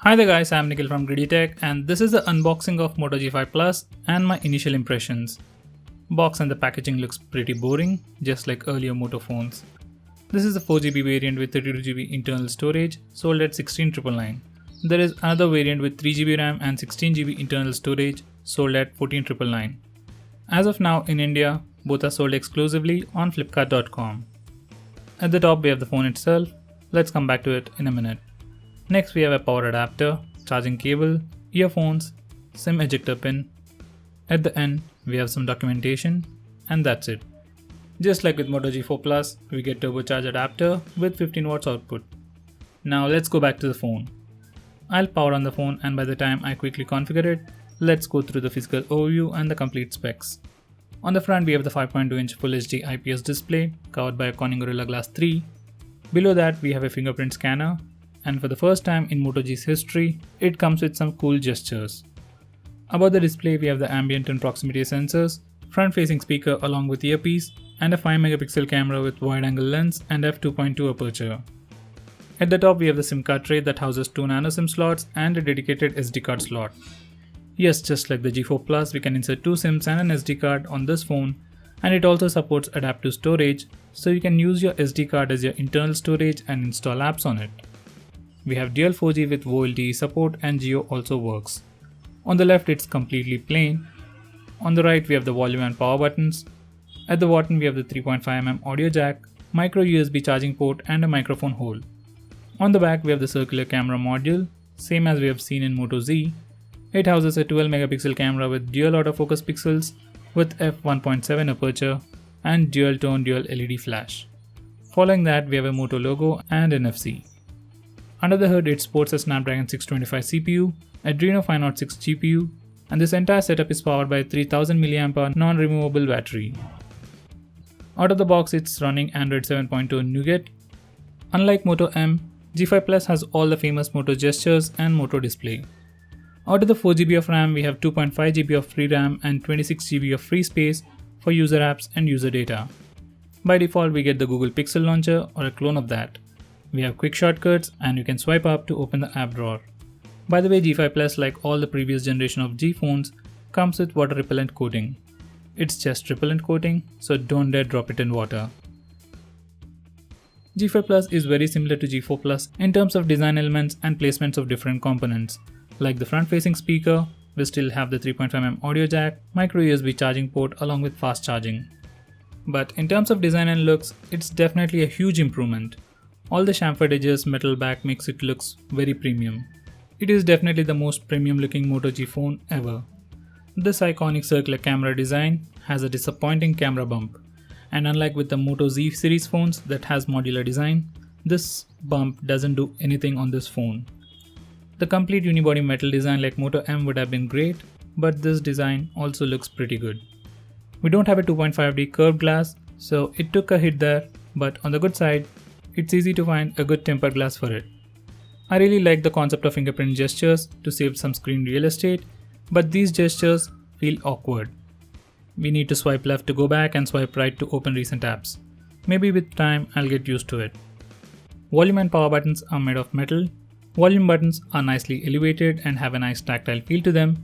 Hi there guys, I'm Nikhil from GreedyTech and this is the unboxing of Moto G4 Plus and my initial impressions. Box and the packaging looks pretty boring, just like earlier Moto phones. This is the 4GB variant with 32GB internal storage, sold at 16,999. There is another variant with 3GB RAM and 16GB internal storage, sold at 14,999. As of now in India, both are sold exclusively on flipkart.com. At the top we have the phone itself. Let's come back to it in a minute. Next we have a power adapter, charging cable, earphones, SIM ejector pin. At the end we have some documentation and that's it. Just like with Moto G4 Plus, we get turbocharged adapter with 15 watts output. Now let's go back to the phone. I'll power on the phone and by the time I quickly configure it, let's go through the physical overview and the complete specs. On the front we have the 5.2-inch Full HD IPS display covered by a Corning Gorilla Glass 3. Below that we have a fingerprint scanner. And for the first time in Moto G's history, it comes with some cool gestures. Above the display we have the ambient and proximity sensors, front-facing speaker along with earpiece, and a 5MP camera with wide-angle lens and f2.2 aperture. At the top we have the SIM card tray that houses 2 nano SIM slots and a dedicated SD card slot. Yes, just like the G4 Plus, we can insert 2 SIMs and an SD card on this phone, and it also supports adaptive storage, so you can use your SD card as your internal storage and install apps on it. We have dual 4G with VoLTE support and Geo also works. On the left it's completely plain. On the right we have the volume and power buttons. At the bottom we have the 3.5mm audio jack, micro USB charging port and a microphone hole. On the back we have the circular camera module, same as we have seen in Moto Z. It houses a 12MP camera with dual autofocus pixels with f1.7 aperture and dual tone dual LED flash. Following that we have a Moto logo and NFC. Under the hood it sports a Snapdragon 625 CPU, Adreno 506 GPU, and this entire setup is powered by a 3000 mAh non-removable battery. Out of the box it's running Android 7.2 Nougat. Unlike Moto M, G4 Plus has all the famous Moto gestures and Moto display. Out of the 4GB of RAM we have 2.5GB of free RAM and 26GB of free space for user apps and user data. By default we get the Google Pixel launcher or a clone of that. We have quick shortcuts and you can swipe up to open the app drawer. By the way, G4 Plus, like all the previous generation of G phones, comes with water repellent coating. It's just repellent coating, so don't dare drop it in water. G4 Plus is very similar to G4 Plus in terms of design elements and placements of different components. Like the front-facing speaker, we still have the 3.5mm audio jack, micro USB charging port along with fast charging. But in terms of design and looks, it's definitely a huge improvement. All the chamfered edges, metal back makes it looks very premium. It is definitely the most premium looking Moto G phone ever. This iconic circular camera design has a disappointing camera bump. And unlike with the Moto Z series phones that has modular design, this bump doesn't do anything on this phone. The complete unibody metal design like Moto M would have been great, but this design also looks pretty good. We don't have a 2.5D curved glass, so it took a hit there, but on the good side, it's easy to find a good tempered glass for it. I really like the concept of fingerprint gestures to save some screen real estate, but these gestures feel awkward. We need to swipe left to go back and swipe right to open recent apps. Maybe with time I'll get used to it. Volume and power buttons are made of metal. Volume buttons are nicely elevated and have a nice tactile feel to them.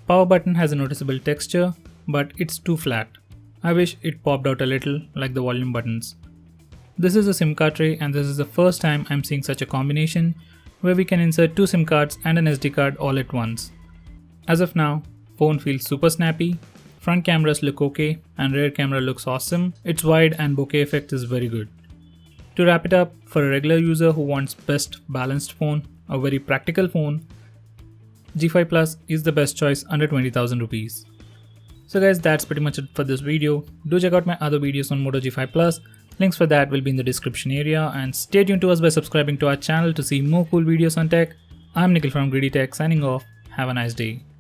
Power button has a noticeable texture, but it's too flat. I wish it popped out a little like the volume buttons. This is a SIM card tray and this is the first time I'm seeing such a combination where we can insert 2 SIM cards and an SD card all at once. As of now, phone feels super snappy, front cameras look okay and rear camera looks awesome, its wide and bokeh effect is very good. To wrap it up, for a regular user who wants best balanced phone, a very practical phone, G4 Plus is the best choice under 20,000 rupees. So guys, that's pretty much it for this video. Do check out my other videos on Moto G4 Plus. Links for that will be in the description area and stay tuned to us by subscribing to our channel to see more cool videos on tech. I'm Nikhil from GreedyTech signing off. Have a nice day.